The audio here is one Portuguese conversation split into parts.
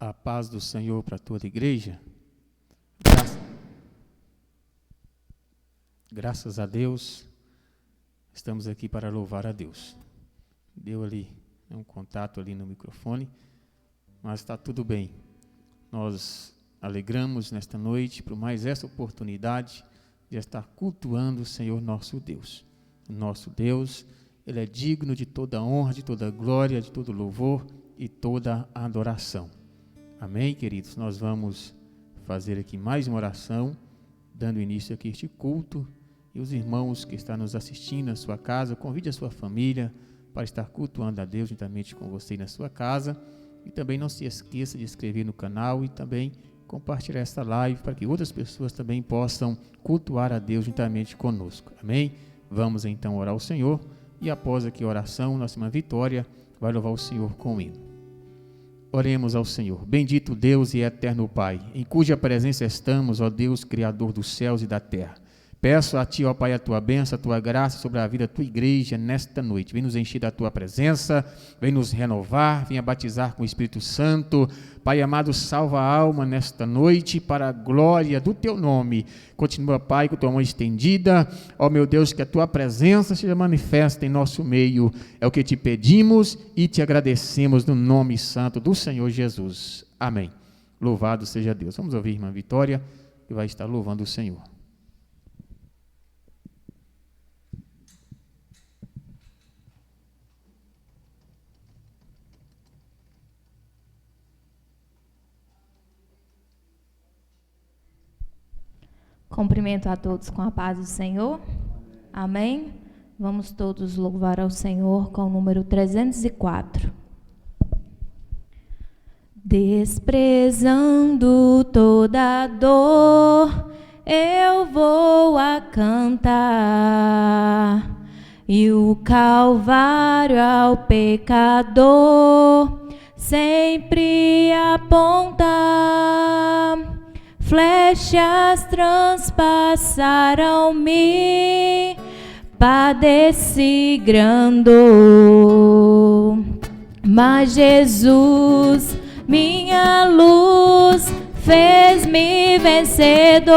A paz do Senhor para toda a igreja. Graças a Deus, estamos aqui para louvar a Deus. Deu ali um contato ali no microfone, mas está tudo bem. Nós alegramos nesta noite por mais essa oportunidade de estar cultuando o Senhor nosso Deus. O nosso Deus, Ele é digno de toda honra, de toda glória, de todo louvor e toda adoração. Amém, queridos? Nós vamos fazer aqui mais uma oração, dando início aqui a este culto. E os irmãos que estão nos assistindo na sua casa, convide a sua família para estar cultuando a Deus juntamente com você na sua casa. E também não se esqueça de inscrever no canal e também compartilhar esta live para que outras pessoas também possam cultuar a Deus juntamente conosco. Amém? Vamos então orar ao Senhor e após aqui a oração, nossa irmã Vitória vai louvar o Senhor com o hino. Oremos ao Senhor. Bendito Deus e eterno Pai, em cuja presença estamos, ó Deus, Criador dos céus e da terra. Peço a Ti, ó Pai, a Tua bênção, a Tua graça sobre a vida da Tua igreja nesta noite. Vem nos encher da Tua presença, vem nos renovar, vem batizar com o Espírito Santo. Pai amado, salva a alma nesta noite para a glória do Teu nome. Continua, Pai, com a Tua mão estendida. Ó meu Deus, que a Tua presença seja manifesta em nosso meio. É o que Te pedimos e Te agradecemos no nome santo do Senhor Jesus. Amém. Louvado seja Deus. Vamos ouvir a irmã Vitória, que vai estar louvando o Senhor. Cumprimento a todos com a paz do Senhor. Amém? Vamos todos louvar ao Senhor com o número 304. Desprezando toda dor, eu vou a cantar, e o Calvário ao pecador sempre aponta. Flechas transpassaram-me, padeci grande dor. Mas Jesus, minha luz, fez-me vencedor.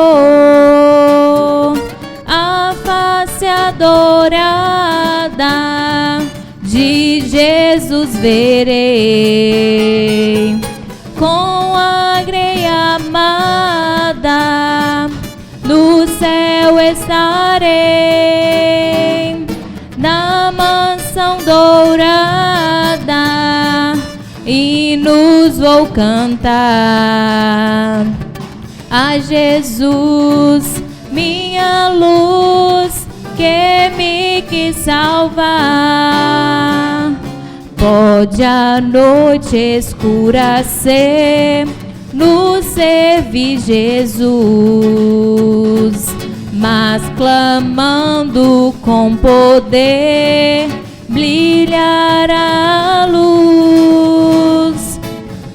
A face adorada de Jesus verei, com a greia amada, no céu estarei, na mansão dourada, hinos vou cantar. A Jesus, minha luz, que me quis salvar. Pode a noite escura ser, nos servir Jesus, mas clamando com poder, brilhará a luz.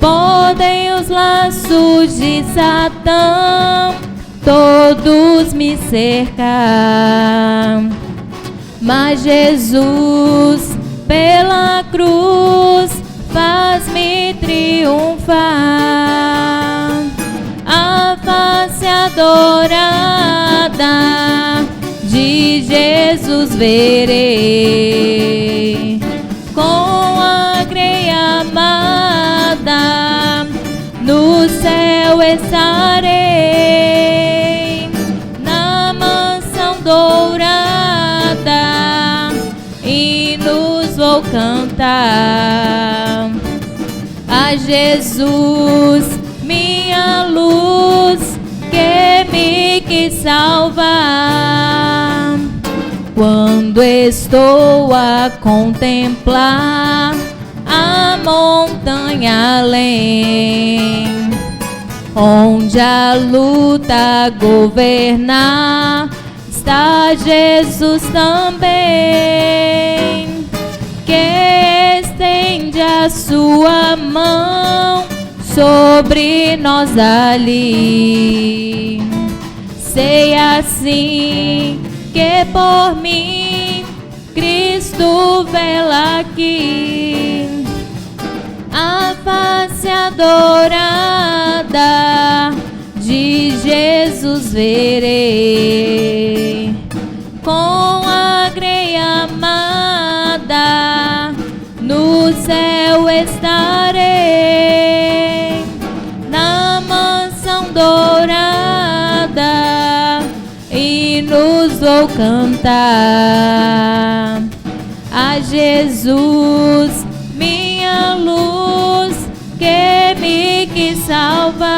Podem os laços de Satã todos me cercar, mas Jesus pela cruz faz-me triunfar. A face adorada de Jesus verei, com a greia amada, no céu estarei, na mansão dourada, hinos vou cantar. A Jesus, minha luz, que me quis salvar. Quando estou a contemplar a montanha além, onde a luta governar, está Jesus também, que estende a sua mão sobre nós ali. Sei assim que por mim Cristo vela aqui. A face adorada de Jesus verei, com a greia amada no céu estarei, na mansão dourada hinos vou cantar a Jesus, minha luz, que me quis salvar.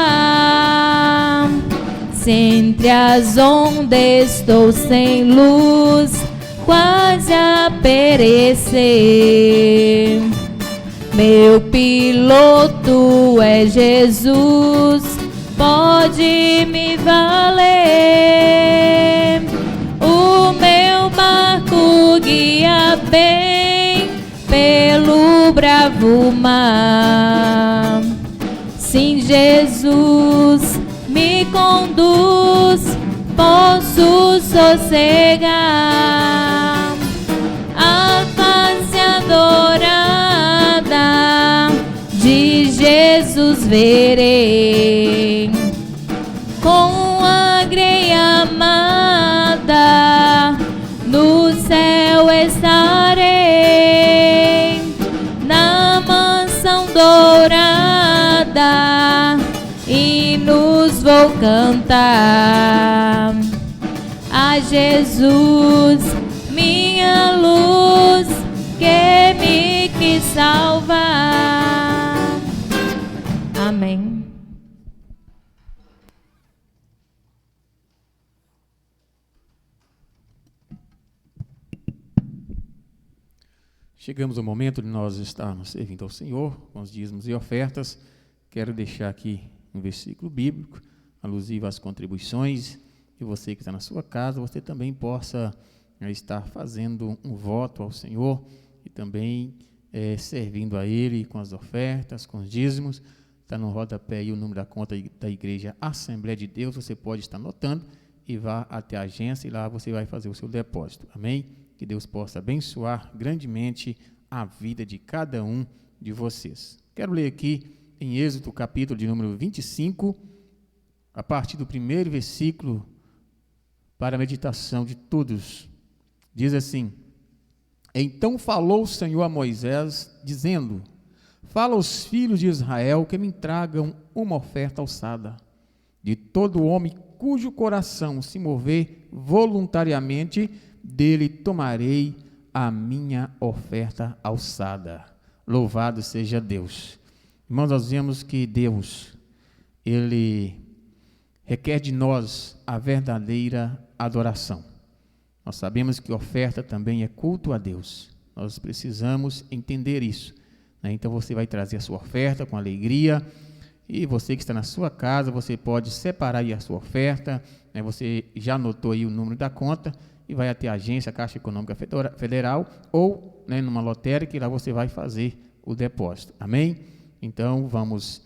Se entre as ondas estou sem luz, quase a perecer, meu piloto é Jesus, pode me valer. O meu barco guia bem pelo bravo mar. Sim, Jesus me conduz, posso sossegar. A face adorada de Jesus verei, com a greia amada no céu estarei, na mansão dourada hinos vou cantar a Jesus, minha luz, que me quis salvar. Amém. Chegamos ao momento de nós estarmos servindo ao Senhor com os dízimos e ofertas. Quero deixar aqui um versículo bíblico alusivo às contribuições, e você que está na sua casa, você também possa estar fazendo um voto ao Senhor e também servindo a Ele com as ofertas, com os dízimos. Está no rodapé aí o número da conta da Igreja Assembleia de Deus, você pode estar anotando e vá até a agência e lá você vai fazer o seu depósito. Amém? Que Deus possa abençoar grandemente a vida de cada um de vocês. Quero ler aqui em Êxodo, capítulo de número 25, a partir do primeiro versículo, para a meditação de todos. Diz assim: Então falou o Senhor a Moisés, dizendo: Fala aos filhos de Israel que me tragam uma oferta alçada. De todo homem cujo coração se mover voluntariamente, dele tomarei a minha oferta alçada. Louvado seja Deus. Irmãos, nós vemos que Deus, Ele requer de nós a verdadeira adoração. Nós sabemos que oferta também é culto a Deus. Nós precisamos entender isso, né? Então você vai trazer a sua oferta com alegria, e você que está na sua casa, você pode separar aí a sua oferta, né? Você já anotou aí o número da conta e vai até a agência, a Caixa Econômica Federal, ou, né, numa lotérica, que lá você vai fazer o depósito. Amém? Então, vamos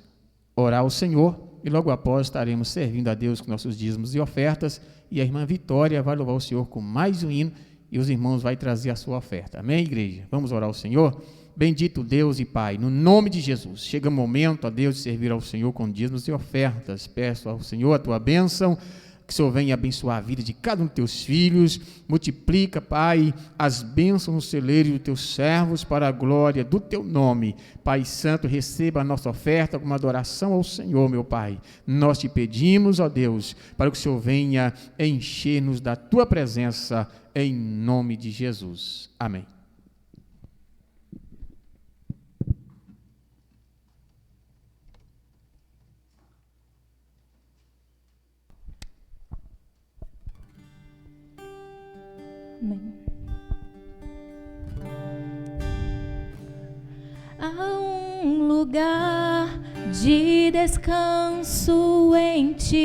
orar ao Senhor e logo após estaremos servindo a Deus com nossos dízimos e ofertas, e a irmã Vitória vai louvar o Senhor com mais um hino e os irmãos vai trazer a sua oferta. Amém, igreja? Vamos orar ao Senhor? Bendito Deus e Pai, no nome de Jesus, chega o momento, ó Deus, de servir ao Senhor com dízimos e ofertas. Peço ao Senhor a tua bênção, que o Senhor venha abençoar a vida de cada um dos teus filhos. Multiplica, Pai, as bênçãos no celeiro dos teus servos para a glória do teu nome. Pai Santo, receba a nossa oferta como adoração ao Senhor, meu Pai. Nós te pedimos, ó Deus, para que o Senhor venha encher-nos da tua presença, em nome de Jesus. Amém. Amém. Há um lugar de descanso em ti,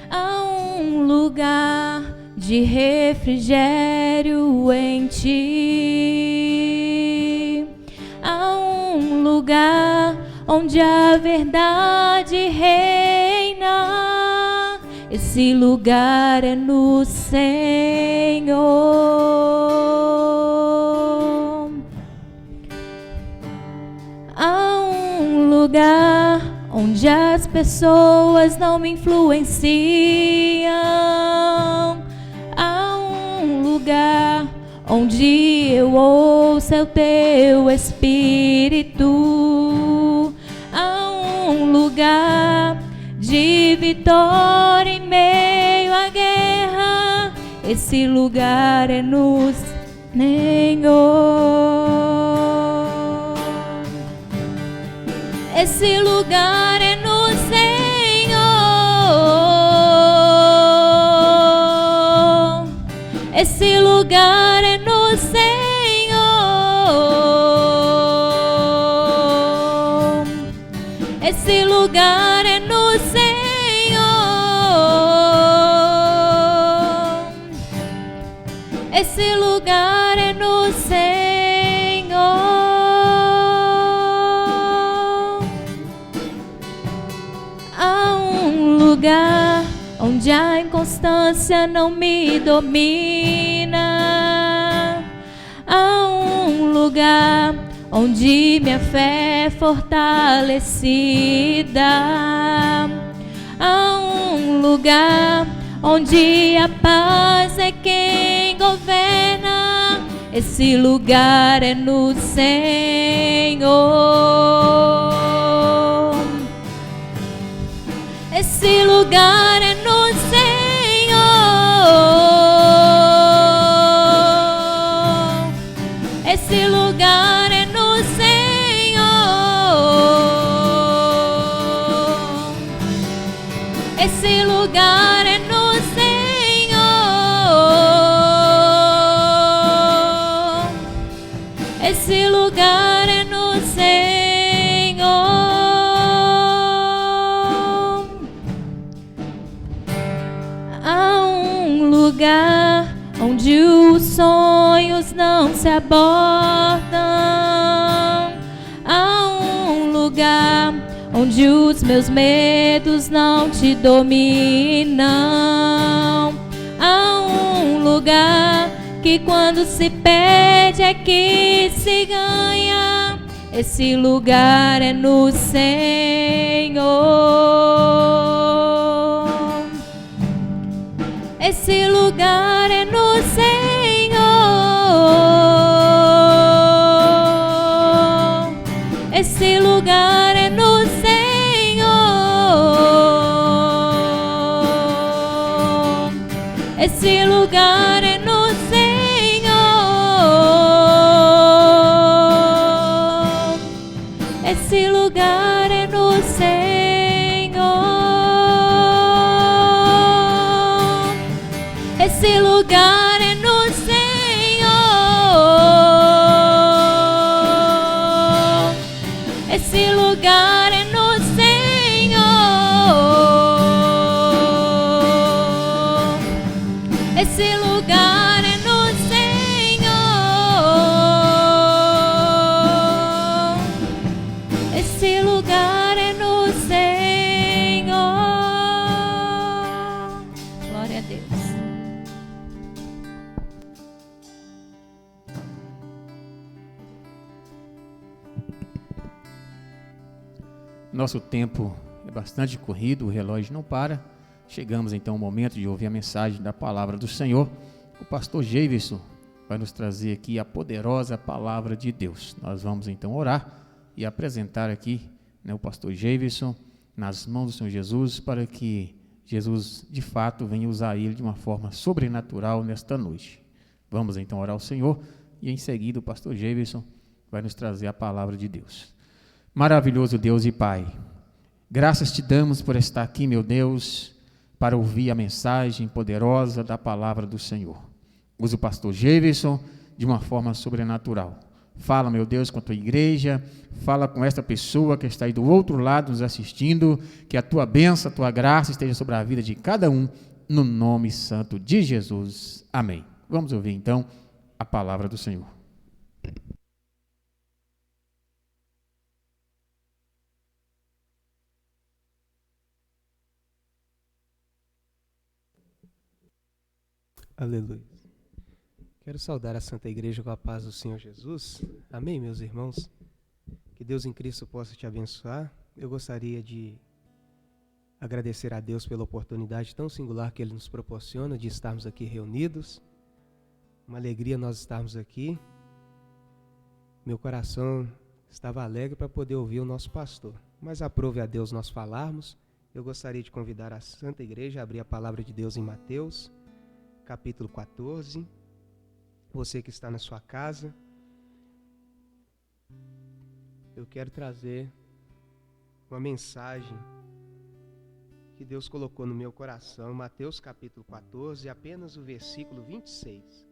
há um lugar de refrigério em ti, há um lugar onde a verdade reina. Esse lugar é no Senhor. lugar onde as pessoas não me influenciam. Há um lugar onde eu ouço o teu Espírito. Há um lugar de vitória em meio à guerra. Esse lugar é no Senhor. Esse lugar é no Senhor. Esse lugar é no Senhor. Esse lugar é no Senhor. Esse lugar é no Senhor. Há um lugar onde a inconstância não me domina. Há um lugar onde minha fé é fortalecida. Há um lugar onde a paz é quem governa. Esse lugar é no Senhor. Esse lugar é no Senhor. Esse lugar é no Senhor. Esse lugar é no Senhor. Esse lugar é no Senhor. Há um lugar onde os sonhos não se abortam. Há um lugar onde os meus medos não te dominam. Há um lugar que quando se perde é que se ganha. Esse lugar é no Senhor. Esse lugar é no Senhor. Esse lugar é no Senhor. Esse lugar é no Senhor. Esse lugar é no Senhor. Esse lugar é no Senhor. Esse lugar é no Senhor. Esse lugar é no Senhor. Esse lugar é no Senhor. Glória a Deus. Nosso tempo é bastante corrido, o relógio não para. Chegamos então ao momento de ouvir a mensagem da palavra do Senhor. O pastor Geiverson vai nos trazer aqui a poderosa palavra de Deus. Nós vamos então orar e apresentar aqui, o pastor Geiverson nas mãos do Senhor Jesus, para que Jesus de fato venha usar ele de uma forma sobrenatural nesta noite. Vamos então orar ao Senhor e em seguida o pastor Geiverson vai nos trazer a palavra de Deus. Maravilhoso Deus e Pai, graças te damos por estar aqui, meu Deus, para ouvir a mensagem poderosa da palavra do Senhor. Usa o pastor Geiverson de uma forma sobrenatural. Fala, meu Deus, com a tua igreja, fala com esta pessoa que está aí do outro lado nos assistindo, que a tua bênção, a tua graça esteja sobre a vida de cada um, no nome santo de Jesus. Amém. Vamos ouvir então a palavra do Senhor. Aleluia. Quero saudar a Santa Igreja com a paz do Senhor Jesus. Amém, meus irmãos? Que Deus em Cristo possa te abençoar. Eu gostaria de agradecer a Deus pela oportunidade tão singular que Ele nos proporciona de estarmos aqui reunidos. Uma alegria nós estarmos aqui. Meu coração estava alegre para poder ouvir o nosso pastor. Mas aprove a Deus nós falarmos. Eu gostaria de convidar a Santa Igreja a abrir a palavra de Deus em Mateus, capítulo 14. Você que está na sua casa, eu quero trazer uma mensagem que Deus colocou no meu coração, Mateus capítulo 14, apenas o versículo 26.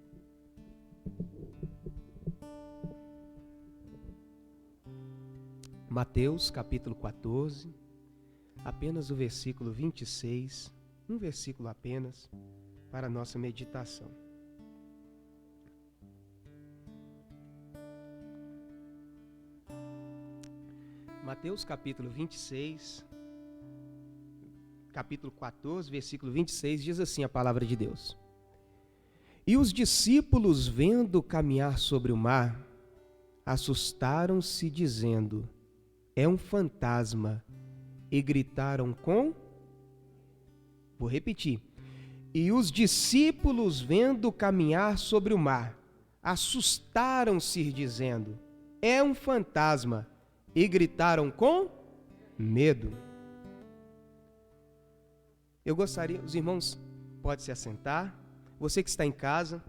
Mateus capítulo 14, apenas o versículo 26, um versículo apenas para a nossa meditação. Mateus capítulo 26, capítulo 14, versículo 26, diz assim a palavra de Deus. E os discípulos, vendo caminhar sobre o mar, assustaram-se, dizendo: é um fantasma, e gritaram com... Vou repetir. E os discípulos, vendo caminhar sobre o mar, assustaram-se, dizendo: é um fantasma, e gritaram com medo. Eu gostaria, os irmãos podem se assentar. Você que está em casa,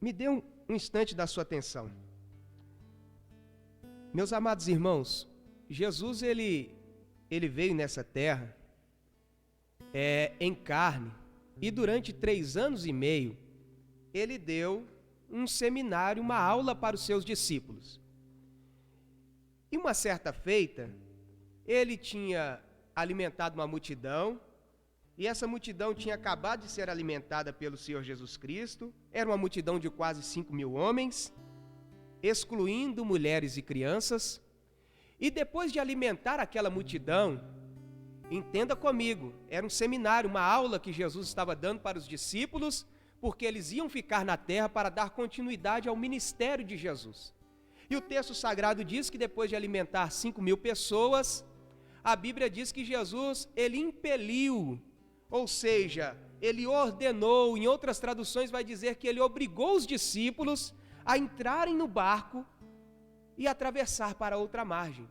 me dê um instante da sua atenção. Meus amados irmãos, Jesus ele veio nessa terra em carne, e durante 3 anos e meio ele deu um seminário, uma aula para os seus discípulos. E uma certa feita, ele tinha alimentado uma multidão, e essa multidão tinha acabado de ser alimentada pelo Senhor Jesus Cristo. Era uma multidão de quase 5.000 homens, excluindo mulheres e crianças. E depois de alimentar aquela multidão, entenda comigo, era um seminário, uma aula que Jesus estava dando para os discípulos, porque eles iam ficar na terra para dar continuidade ao ministério de Jesus. E o texto sagrado diz que depois de alimentar 5.000 pessoas, a Bíblia diz que Jesus, ele impeliu, ou seja, ele ordenou, em outras traduções vai dizer que ele obrigou os discípulos a entrarem no barco e atravessar para outra margem.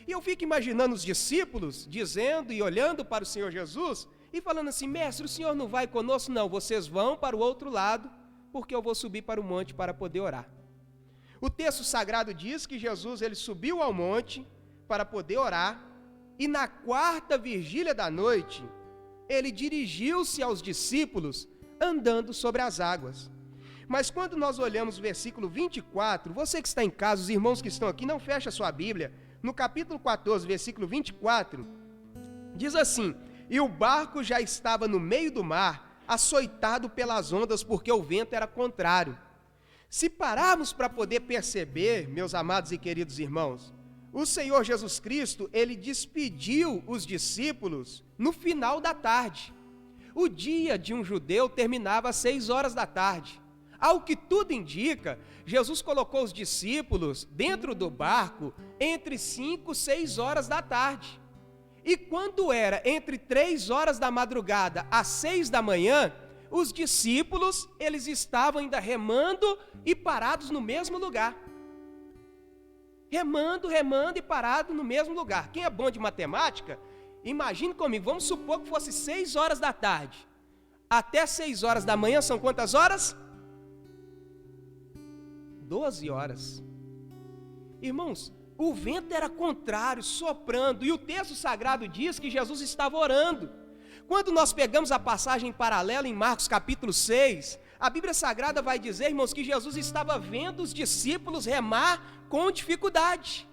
E eu fico imaginando os discípulos dizendo e olhando para o Senhor Jesus e falando assim: mestre, o Senhor não vai conosco? Não, vocês vão para o outro lado, porque eu vou subir para o monte para poder orar. O texto sagrado diz que Jesus ele subiu ao monte para poder orar, e na 4ª vigília da noite, ele dirigiu-se aos discípulos andando sobre as águas. Mas quando nós olhamos o versículo 24, você que está em casa, os irmãos que estão aqui, não fecha a sua Bíblia, no capítulo 14, versículo 24, diz assim: e o barco já estava no meio do mar, açoitado pelas ondas, porque o vento era contrário. Se pararmos para poder perceber, meus amados e queridos irmãos, o Senhor Jesus Cristo, ele despediu os discípulos no final da tarde. O dia de um judeu terminava às 6 horas da tarde. Ao que tudo indica, Jesus colocou os discípulos dentro do barco entre 5 e 6 horas da tarde. E quando era entre 3 horas da madrugada às 6 da manhã, os discípulos, eles estavam ainda remando e parados no mesmo lugar. Remando e parado no mesmo lugar. Quem é bom de matemática, imagine comigo, vamos supor que fosse 6 horas da tarde. Até 6 horas da manhã são quantas horas? 12 horas. Irmãos, o vento era contrário, soprando, e o texto sagrado diz que Jesus estava orando. Quando nós pegamos a passagem paralela em Marcos capítulo 6, a Bíblia Sagrada vai dizer, irmãos, que Jesus estava vendo os discípulos remar com dificuldade.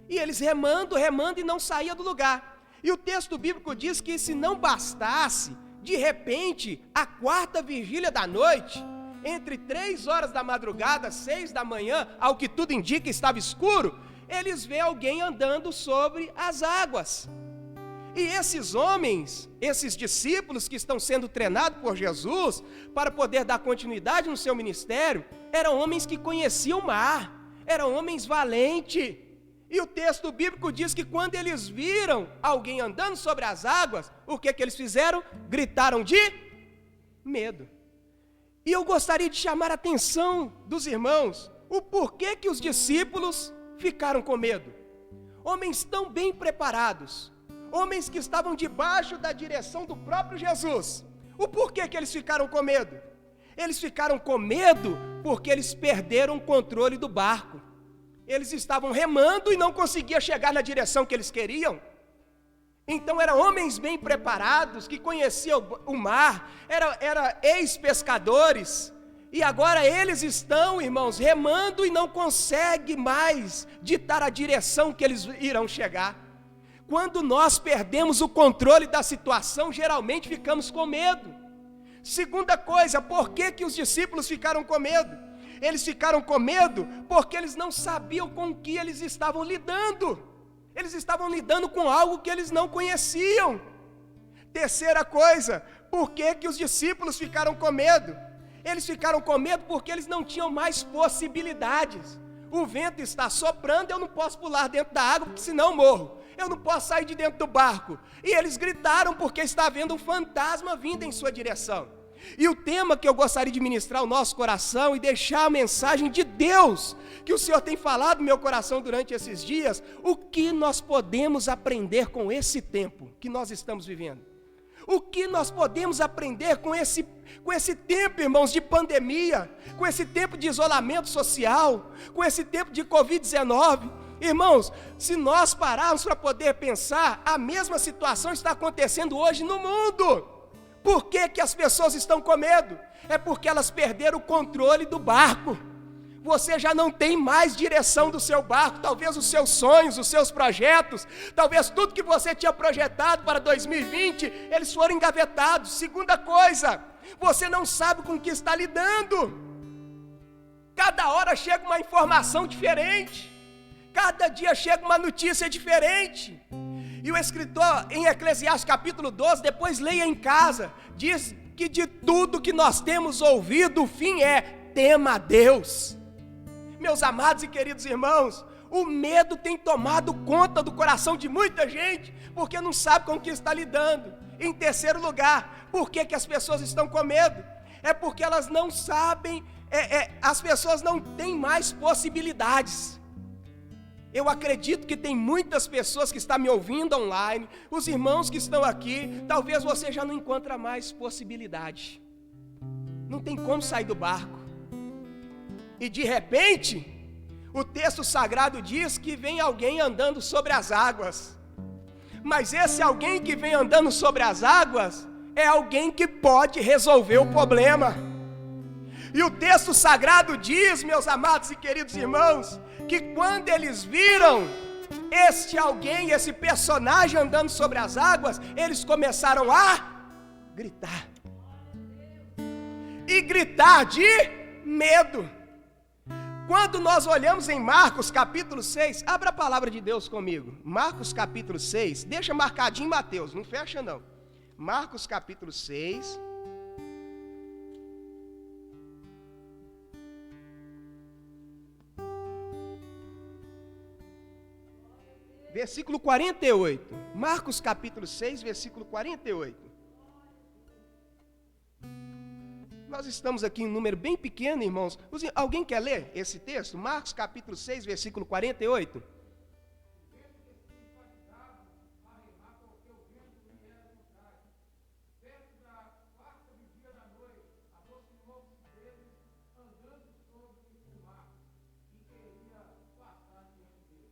E eles remando e não saíam do lugar. E o texto bíblico diz que se não bastasse, de repente, a 4ª vigília da noite, entre 3 horas da madrugada, 6 da manhã, ao que tudo indica estava escuro, eles veem alguém andando sobre as águas. E esses homens, esses discípulos que estão sendo treinados por Jesus para poder dar continuidade no seu ministério, eram homens que conheciam o mar, eram homens valentes. E o texto bíblico diz que quando eles viram alguém andando sobre as águas, o que eles fizeram? Gritaram de medo. E eu gostaria de chamar a atenção dos irmãos, o porquê que os discípulos ficaram com medo. Homens tão bem preparados, homens que estavam debaixo da direção do próprio Jesus. O porquê que eles ficaram com medo? Eles ficaram com medo porque eles perderam o controle do barco. Eles estavam remando e não conseguiam chegar na direção que eles queriam. Então eram homens bem preparados, que conheciam o mar, eram ex-pescadores. E agora eles estão, irmãos, remando e não conseguem mais ditar a direção que eles irão chegar. Quando nós perdemos o controle da situação, geralmente ficamos com medo. Segunda coisa, por que os discípulos ficaram com medo? Eles ficaram com medo porque eles não sabiam com o que eles estavam lidando. Eles estavam lidando com algo que eles não conheciam. Terceira coisa, por que os discípulos ficaram com medo? Eles ficaram com medo porque eles não tinham mais possibilidades. O vento está soprando, eu não posso pular dentro da água, porque senão eu morro. Eu não posso sair de dentro do barco. E eles gritaram porque está havendo um fantasma vindo em sua direção. E o tema que eu gostaria de ministrar ao nosso coração e deixar a mensagem de Deus, que o Senhor tem falado no meu coração durante esses dias, o que nós podemos aprender com esse tempo que nós estamos vivendo? O que nós podemos aprender com esse tempo, irmãos, de pandemia, com esse tempo de isolamento social, com esse tempo de Covid-19? Irmãos, se nós pararmos para poder pensar, a mesma situação está acontecendo hoje no mundo. Por que as pessoas estão com medo? É porque elas perderam o controle do barco. Você já não tem mais direção do seu barco. Talvez os seus sonhos, os seus projetos, talvez tudo que você tinha projetado para 2020, eles foram engavetados. Segunda coisa, você não sabe com o que está lidando. Cada hora chega uma informação diferente. Cada dia chega uma notícia diferente. E o escritor em Eclesiastes capítulo 12, depois leia em casa, diz que de tudo que nós temos ouvido, o fim é: tema a Deus. Meus amados e queridos irmãos, o medo tem tomado conta do coração de muita gente, porque não sabe com o que está lidando. Em terceiro lugar, por que as pessoas estão com medo? É porque elas não sabem, as pessoas não têm mais possibilidades. Eu acredito que tem muitas pessoas que estão me ouvindo online, os irmãos que estão aqui, talvez você já não encontra mais possibilidade. Não tem como sair do barco. E de repente, o texto sagrado diz que vem alguém andando sobre as águas. Mas esse alguém que vem andando sobre as águas é alguém que pode resolver o problema. E o texto sagrado diz, meus amados e queridos irmãos, que quando eles viram este alguém, esse personagem andando sobre as águas, eles começaram a gritar. E gritar de medo. Quando nós olhamos em Marcos capítulo 6, abra a palavra de Deus comigo. Marcos capítulo 6, deixa marcadinho Mateus, não fecha não. Marcos capítulo 6. Versículo 48. Marcos capítulo 6, versículo 48. Nós estamos aqui em um número bem pequeno, irmãos. Alguém quer ler esse texto? Marcos capítulo 6, versículo 48.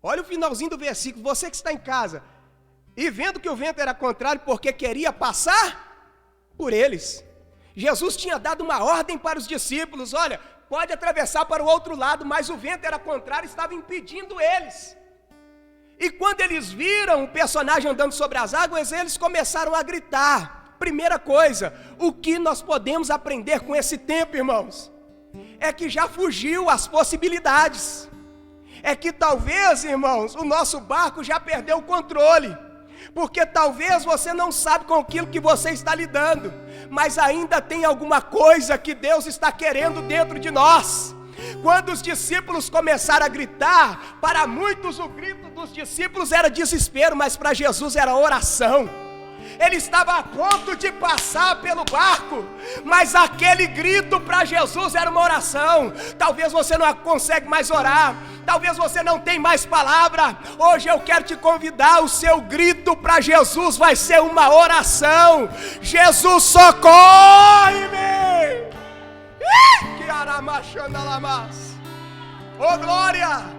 Olha o finalzinho do versículo, você que está em casa, e vendo que o vento era contrário, porque queria passar por eles. Jesus tinha dado uma ordem para os discípulos: olha, pode atravessar para o outro lado, mas o vento era contrário, estava impedindo eles. E quando eles viram o personagem andando sobre as águas, eles começaram a gritar. Primeira coisa, o que nós podemos aprender com esse tempo, irmãos? É que já fugiu as possibilidades. É que talvez, irmãos, o nosso barco já perdeu o controle. Porque talvez você não sabe com aquilo que você está lidando, mas ainda tem alguma coisa que Deus está querendo dentro de nós. Quando os discípulos começaram a gritar, para muitos o grito dos discípulos era desespero, mas para Jesus era oração. Ele estava a ponto de passar pelo barco, mas aquele grito para Jesus era uma oração. Talvez você não consegue mais orar, talvez você não tenha mais palavra. Hoje eu quero te convidar, o seu grito para Jesus vai ser uma oração. Jesus, socorre-me! Que aramachandalamas! Oh glória!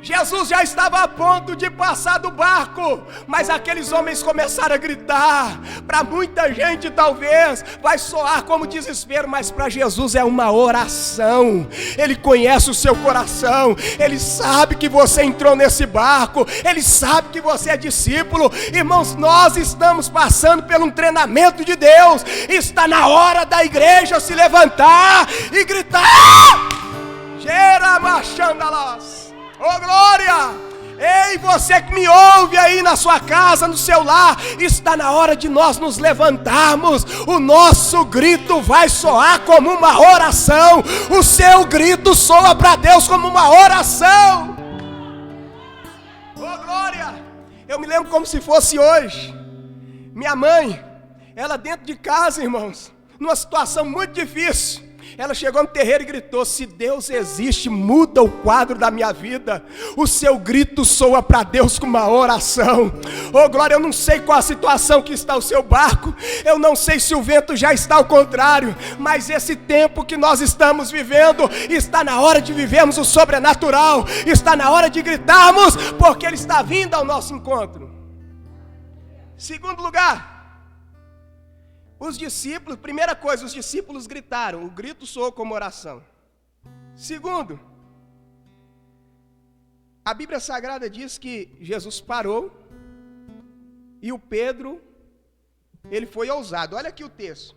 Jesus já estava a ponto de passar do barco, mas aqueles homens começaram a gritar. Para muita gente talvez vai soar como desespero, mas para Jesus é uma oração. Ele conhece o seu coração, Ele sabe que você entrou nesse barco, Ele sabe que você é discípulo. Irmãos, nós estamos passando por um treinamento de Deus. Está na hora da igreja se levantar e gritar: Geramachandalas! Oh glória! Ei, você que me ouve aí na sua casa, no seu lar, está na hora de nós nos levantarmos. O nosso grito vai soar como uma oração. O seu grito soa para Deus como uma oração. Oh glória! Eu me lembro como se fosse hoje. Minha mãe, ela dentro de casa, irmãos, numa situação muito difícil, ela chegou no terreiro e gritou: se Deus existe, muda o quadro da minha vida. O seu grito soa para Deus com uma oração. Oh glória, eu não sei qual a situação que está o seu barco, eu não sei se o vento já está ao contrário, mas esse tempo que nós estamos vivendo, está na hora de vivermos o sobrenatural. Está na hora de gritarmos, porque Ele está vindo ao nosso encontro. Segundo lugar, os discípulos, primeira coisa, os discípulos gritaram, o grito soou como oração. Segundo, a Bíblia Sagrada diz que Jesus parou e o Pedro, ele foi ousado. Olha aqui o texto.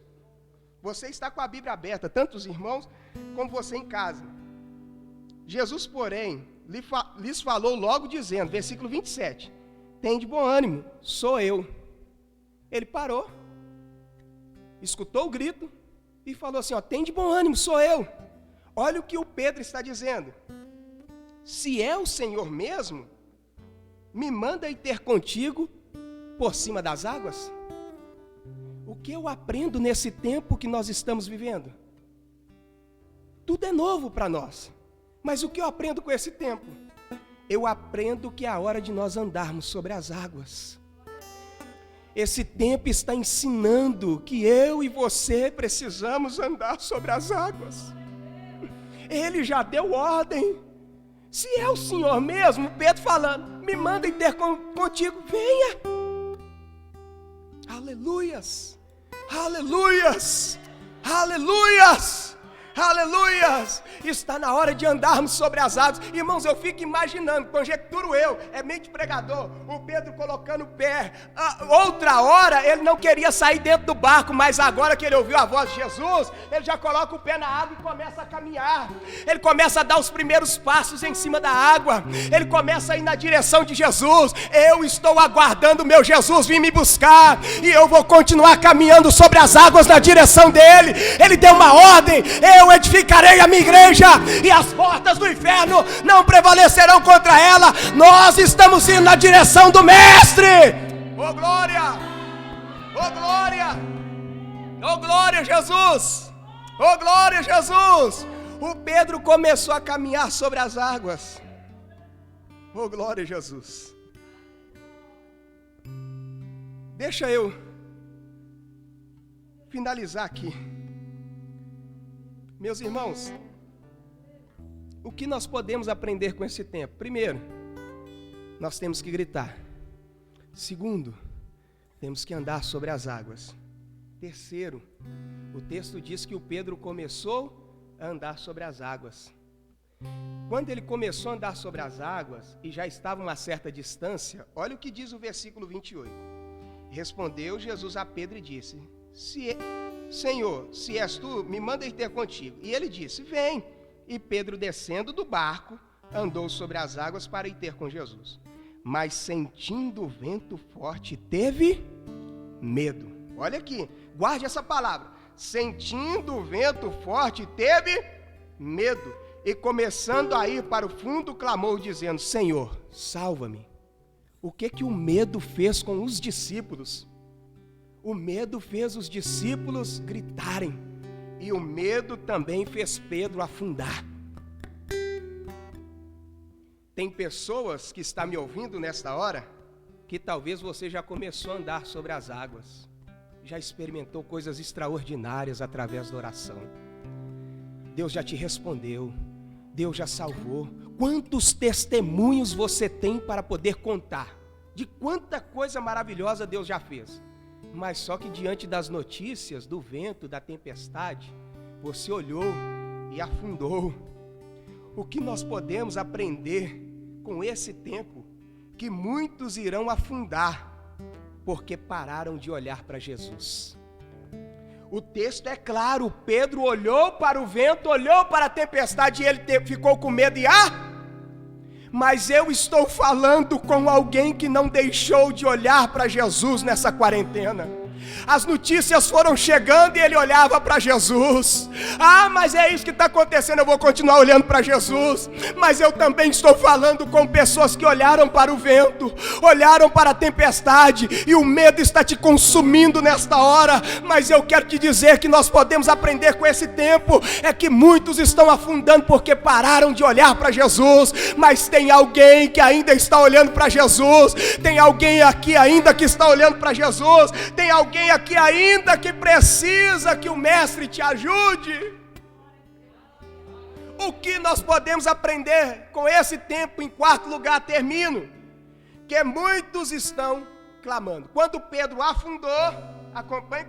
Você está com a Bíblia aberta, tanto os irmãos como você em casa. Jesus, porém, lhes falou logo dizendo, versículo 27, tem de bom ânimo, sou eu. Ele parou, escutou o grito e falou assim, ó, tem de bom ânimo, sou eu. Olha o que o Pedro está dizendo. Se é o Senhor mesmo, me manda ir ter contigo por cima das águas. O que eu aprendo nesse tempo que nós estamos vivendo? Tudo é novo para nós. Mas o que eu aprendo com esse tempo? Eu aprendo que é a hora de nós andarmos sobre as águas. Esse tempo está ensinando que eu e você precisamos andar sobre as águas. Ele já deu ordem. Se é o Senhor mesmo, Pedro falando, me manda ir ter contigo, venha. Aleluias, aleluias, aleluias. Aleluias! Está na hora de andarmos sobre as águas. Irmãos, eu fico imaginando, conjecturo eu, é mente pregador, o Pedro colocando o pé. Outra hora ele não queria sair dentro do barco, mas agora que ele ouviu a voz de Jesus, ele já coloca o pé na água e começa a caminhar. Ele começa a dar os primeiros passos em cima da água. Ele começa a ir na direção de Jesus. Eu estou aguardando o meu Jesus vir me buscar, e eu vou continuar caminhando sobre as águas na direção dele. Ele deu uma ordem: eu edificarei a minha igreja e as portas do inferno não prevalecerão contra ela. Nós estamos indo na direção do Mestre. Oh glória, oh glória, oh glória Jesus, oh glória Jesus. O Pedro começou a caminhar sobre as águas. Oh glória Jesus. Deixa eu finalizar aqui. Meus irmãos, o que nós podemos aprender com esse tempo? Primeiro, nós temos que gritar. Segundo, temos que andar sobre as águas. Terceiro, o texto diz que o Pedro começou a andar sobre as águas. Quando ele começou a andar sobre as águas e já estava a uma certa distância, olha o que diz o versículo 28. Respondeu Jesus a Pedro e disse: Senhor, se és tu, me manda ir ter contigo. E ele disse: vem. E Pedro, descendo do barco, andou sobre as águas para ir ter com Jesus. mas sentindo o vento forte, teve medo. Olha aqui, guarde essa palavra. Sentindo o vento forte, teve medo. E começando a ir para o fundo, clamou dizendo: Senhor, salva-me. O que o medo fez com os discípulos? O medo fez os discípulos gritarem. E o medo também fez Pedro afundar. Tem pessoas que estão me ouvindo nesta hora, que talvez você já começou a andar sobre as águas, já experimentou coisas extraordinárias através da oração. Deus já te respondeu, Deus já salvou. Quantos testemunhos você tem para poder contar de quanta coisa maravilhosa Deus já fez? Mas só que diante das notícias, do vento, da tempestade, você olhou e afundou. O que nós podemos aprender com esse tempo? Que muitos irão afundar, porque pararam de olhar para Jesus. O texto é claro, Pedro olhou para o vento, olhou para a tempestade e ele ficou com medo e mas eu estou falando com alguém que não deixou de olhar para Jesus nessa quarentena. As notícias foram chegando e ele olhava para Jesus. Mas é isso que está acontecendo, eu vou continuar olhando para Jesus. Mas eu também estou falando com pessoas que olharam para o vento, olharam para a tempestade, e o medo está te consumindo nesta hora. Mas eu quero te dizer que nós podemos aprender com esse tempo, é que muitos estão afundando porque pararam de olhar para Jesus. Mas tem alguém que ainda está olhando para Jesus, tem alguém aqui ainda que está olhando para Jesus, tem alguém aqui ainda que precisa que o mestre te ajude. O que nós podemos aprender com esse tempo? Em quarto lugar, termino, que muitos estão clamando. Quando Pedro afundou, acompanhe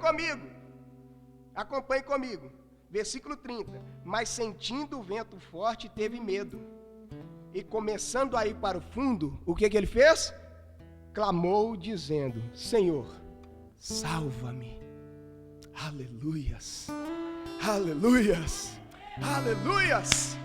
comigo, versículo 30, mas sentindo o vento forte, teve medo, e começando a ir para o fundo, o que ele fez? Clamou dizendo: Senhor, salva-me. Aleluias, aleluias, aleluias.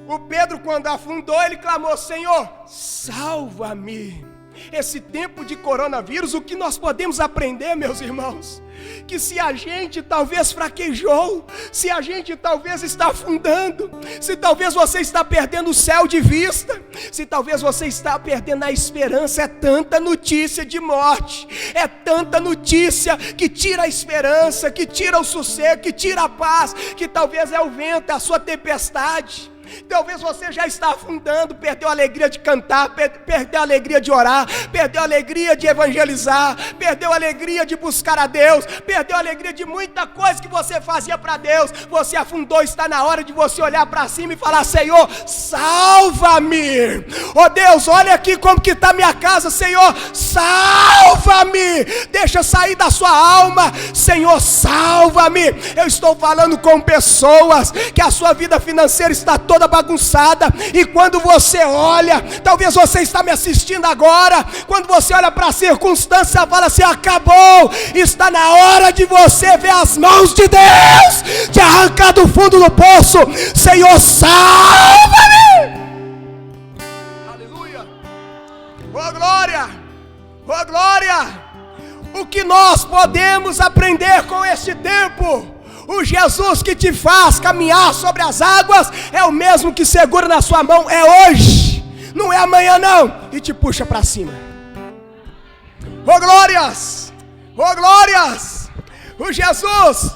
O Pedro, quando afundou, ele clamou: Senhor, salva-me. Esse tempo de coronavírus, o que nós podemos aprender, meus irmãos? Que se a gente talvez fraquejou, se a gente talvez está afundando, se talvez você está perdendo o céu de vista, se talvez você está perdendo a esperança, é tanta notícia de morte, é tanta notícia que tira a esperança, que tira o sossego, que tira a paz, que talvez é o vento, é a sua tempestade. Talvez você já está afundando, perdeu a alegria de cantar, perdeu a alegria de orar, perdeu a alegria de evangelizar, perdeu a alegria de buscar a Deus, perdeu a alegria de muita coisa que você fazia para Deus. Você afundou, está na hora de você olhar para cima e falar: Senhor, salva-me. Oh Deus, olha aqui como que está minha casa, Senhor, salva-me. Deixa sair da sua alma, Senhor, salva-me. Eu estou falando com pessoas que a sua vida financeira está toda bagunçada, e quando você olha, talvez você está me assistindo agora, quando você olha para a circunstância, fala assim: acabou, está na hora de você ver as mãos de Deus te arrancar do fundo do poço. Senhor, salva-me. Aleluia, oh glória, oh glória. O que nós podemos aprender com este tempo? O Jesus que te faz caminhar sobre as águas é o mesmo que segura na sua mão, é hoje, não é amanhã não, e te puxa para cima. Oh glórias, oh glórias. O Jesus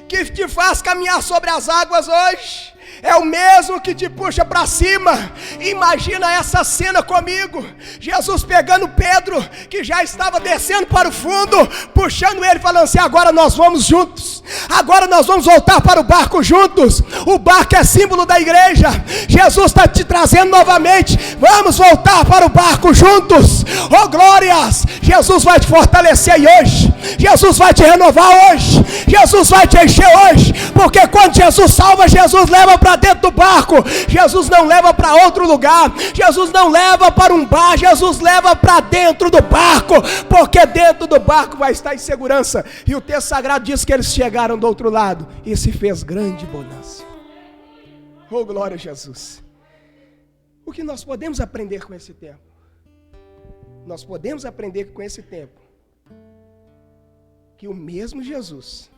que te faz caminhar sobre as águas hoje é o mesmo que te puxa para cima. Imagina essa cena comigo, Jesus pegando Pedro, que já estava descendo para o fundo, puxando ele, falando assim: agora nós vamos juntos, agora nós vamos voltar para o barco juntos. O barco é símbolo da igreja. Jesus está te trazendo novamente: vamos voltar para o barco juntos. Oh glórias, Jesus vai te fortalecer hoje, Jesus vai te renovar hoje, Jesus vai te encher hoje, porque quando Jesus salva, Jesus leva para dentro do barco. Jesus não leva para outro lugar, Jesus não leva para um bar, Jesus leva para dentro do barco, porque dentro do barco vai estar em segurança. E o texto sagrado diz que eles chegaram do outro lado e se fez grande bonança. Oh glória a Jesus. O que nós podemos aprender com esse tempo? nós podemos aprender com esse tempo que o mesmo Jesus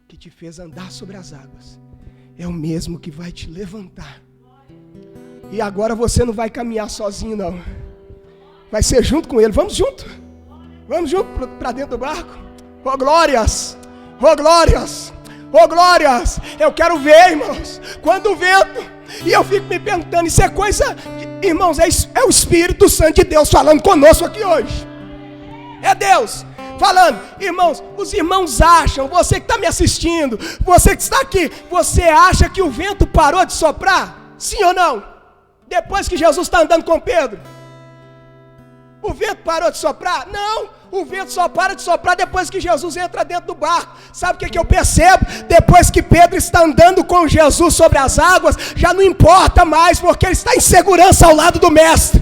que te fez andar sobre as águas é o mesmo que vai te levantar. E agora você não vai caminhar sozinho, não. Vai ser junto com Ele. Vamos junto. Vamos junto para dentro do barco. Oh, glórias! Oh, glórias! Oh, glórias! Eu quero ver, irmãos, quando o vento... E eu fico me perguntando, isso é coisa... Irmãos, é o Espírito Santo de Deus falando conosco aqui hoje. É Deus falando. Irmãos, os irmãos acham, você que está me assistindo, você que está aqui, você acha que o vento parou de soprar? Sim ou não? Depois que Jesus está andando com Pedro, o vento parou de soprar? Não, o vento só para de soprar depois que Jesus entra dentro do barco. Sabe o que eu percebo? Depois que Pedro está andando com Jesus sobre as águas, já não importa mais, porque ele está em segurança ao lado do Mestre.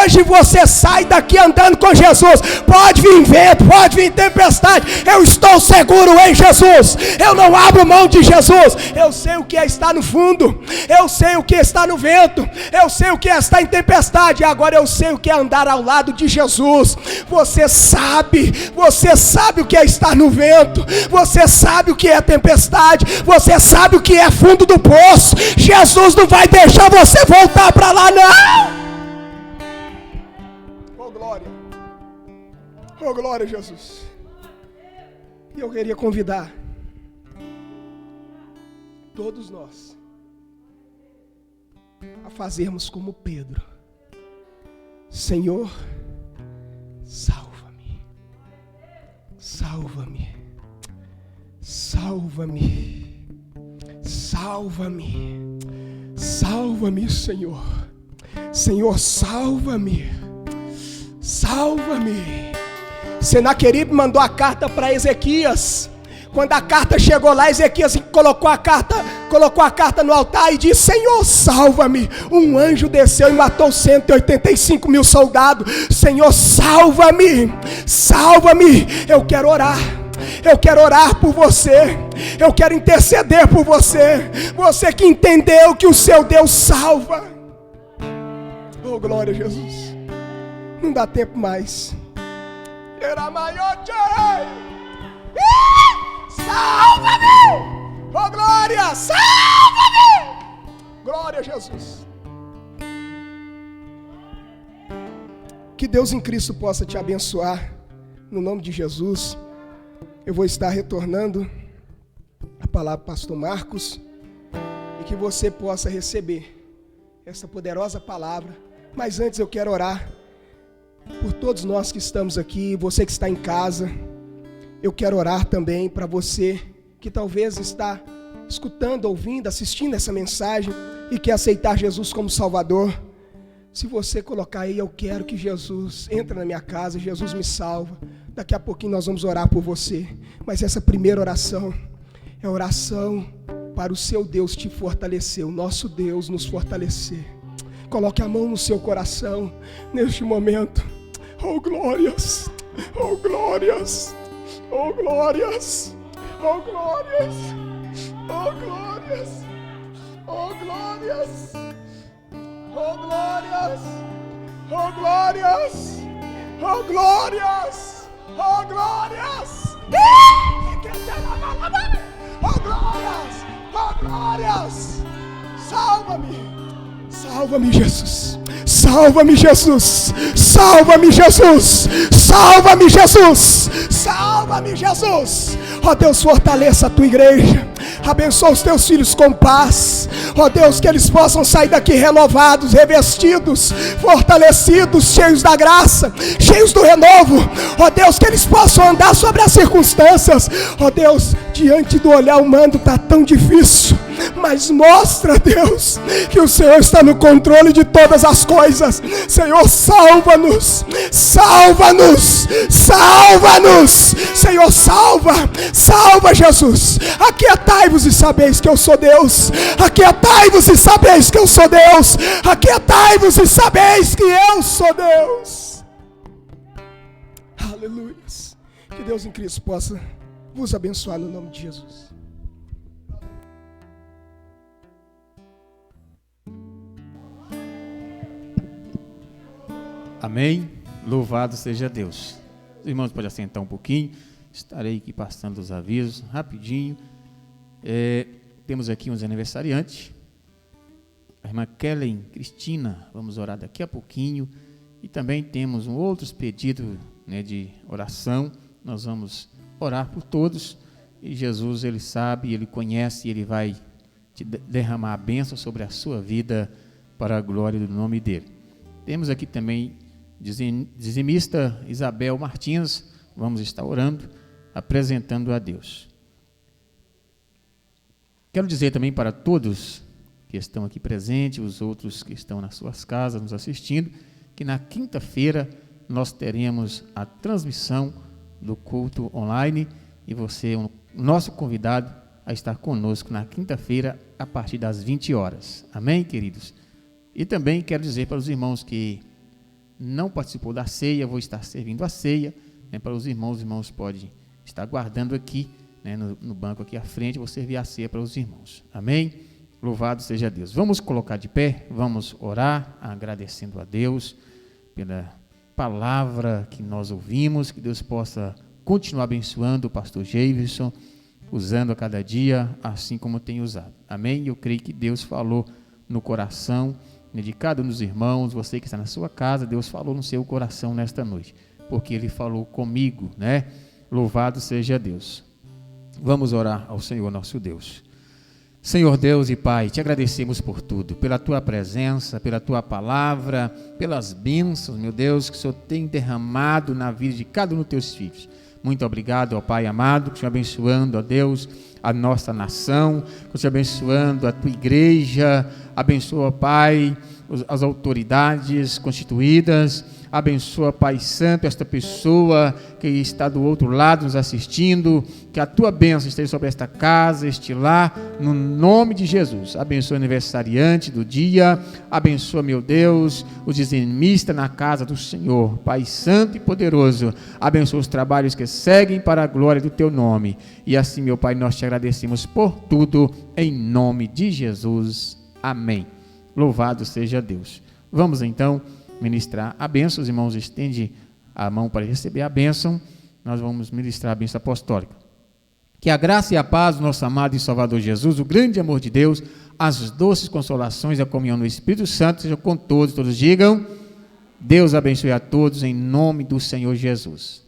Hoje você sai daqui andando com Jesus. Pode vir vento, pode vir tempestade, eu estou seguro em Jesus. Eu não abro mão de Jesus. Eu sei o que é estar no fundo, eu sei o que é estar no vento, eu sei o que é estar em tempestade. Agora eu sei o que é andar ao lado de Jesus. Você sabe o que é estar no vento, você sabe o que é tempestade, você sabe o que é fundo do poço. Jesus não vai deixar você voltar para lá, não. Oh glória, Jesus. E eu queria convidar todos nós a fazermos como Pedro. Senhor, salva-me, salva-me, salva-me, salva-me, salva-me, Senhor. Senhor, salva-me, salva-me. Senaqueribe mandou a carta para Ezequias. Quando a carta chegou lá, Ezequias colocou a carta no altar e disse: Senhor, salva-me. Um anjo desceu e matou 185 mil soldados. Senhor, salva-me, salva-me. Eu quero orar por você. Eu quero interceder por você. Você que entendeu que o seu Deus salva. Oh, glória a Jesus. Não dá tempo mais. Era maior. Salva-me! Oh, glória! Salva-me! Glória a Jesus. Que Deus em Cristo possa te abençoar. No nome de Jesus. Eu vou estar retornando a palavra para o pastor Marcos. E que você possa receber essa poderosa palavra. Mas antes eu quero orar por todos nós que estamos aqui, você que está em casa. Eu quero orar também para você que talvez está escutando, ouvindo, assistindo essa mensagem e quer aceitar Jesus como Salvador. Se você colocar aí, eu quero que Jesus entre na minha casa, Jesus me salva. Daqui a pouquinho nós vamos orar por você. Mas essa primeira oração é oração para o seu Deus te fortalecer, o nosso Deus nos fortalecer. Coloque a mão no seu coração neste momento. Oh, glórias! Oh, glórias! Oh, glórias! Oh, glórias! Oh, glórias! Oh, glórias! Oh, glórias! Oh, glórias! Oh, glórias! Oh, glórias! Oh, glórias! Oh, glórias! Salva-me! Salva-me, Jesus! Salva-me, Jesus! Salva-me, Jesus! Salva-me, Jesus! Salva-me, Jesus! Ó Deus, fortaleça a tua igreja. Abençoa os teus filhos com paz. Ó Deus, que eles possam sair daqui renovados, revestidos, fortalecidos, cheios da graça, cheios do renovo. Ó Deus, que eles possam andar sobre as circunstâncias. Ó Deus, diante do olhar humano está tão difícil, mas mostra, Deus, que o Senhor está no controle de todas as coisas. Senhor, salva-nos, salva-nos, salva-nos. Senhor, salva Jesus. Aquietai-vos e sabeis que eu sou Deus. Aquietai-vos e sabeis que eu sou Deus. Aquietai-vos e sabeis que eu sou Deus. Aleluia. Que Deus em Cristo possa vos abençoar no nome de Jesus. Amém. Louvado seja Deus. Os irmãos podem assentar um pouquinho. Estarei aqui passando os avisos rapidinho. Temos aqui uns aniversariantes. A irmã Kellen Cristina, vamos orar daqui a pouquinho. E também temos outros pedidos, né, de oração. Nós vamos orar por todos. E Jesus, Ele sabe, Ele conhece, Ele vai te derramar a bênção sobre a sua vida para a glória do nome dEle. Temos aqui também dizimista Isabel Martins. Vamos estar orando, apresentando a Deus. Quero dizer também para todos que estão aqui presentes, os outros que estão nas suas casas nos assistindo, que na quinta-feira nós teremos a transmissão do culto online e você é o nosso convidado a estar conosco na quinta-feira a partir das 20 horas. Amém, queridos? E também quero dizer para os irmãos que não participou da ceia, vou estar servindo a ceia, né, para os irmãos podem estar guardando aqui, né, no banco aqui à frente, vou servir a ceia para os irmãos. Amém? Louvado seja Deus. Vamos colocar de pé, vamos orar, agradecendo a Deus pela palavra que nós ouvimos, que Deus possa continuar abençoando o pastor Javerson, usando a cada dia, assim como tem usado. Amém? Eu creio que Deus falou no coração, né, de cada um dos irmãos, você que está na sua casa, Deus falou no seu coração nesta noite, porque Ele falou comigo, né? Louvado seja Deus. Vamos orar ao Senhor nosso Deus. Senhor Deus e Pai, te agradecemos por tudo, pela Tua presença, pela Tua palavra, pelas bênçãos, meu Deus, que o Senhor tem derramado na vida de cada um dos Teus filhos. Muito obrigado, ó Pai amado, que o Senhor abençoando, ó Deus, a nossa nação, que o Senhor abençoando a Tua igreja, abençoa, ó Pai, as autoridades constituídas, abençoa, Pai Santo, esta pessoa que está do outro lado nos assistindo, que a Tua bênção esteja sobre esta casa, este lar, no nome de Jesus. Abençoa o aniversariante do dia, abençoa, meu Deus, o dizimista na casa do Senhor, Pai Santo e poderoso, abençoa os trabalhos que seguem para a glória do Teu nome, e assim, meu Pai, nós te agradecemos por tudo, em nome de Jesus, amém. Louvado seja Deus. Vamos então ministrar a bênção. Os irmãos estendem a mão para receber a bênção. Nós vamos ministrar a bênção apostólica. Que a graça e a paz do nosso amado e Salvador Jesus, o grande amor de Deus, as doces consolações e a comunhão do Espírito Santo sejam com todos. Todos digam: Deus abençoe a todos em nome do Senhor Jesus.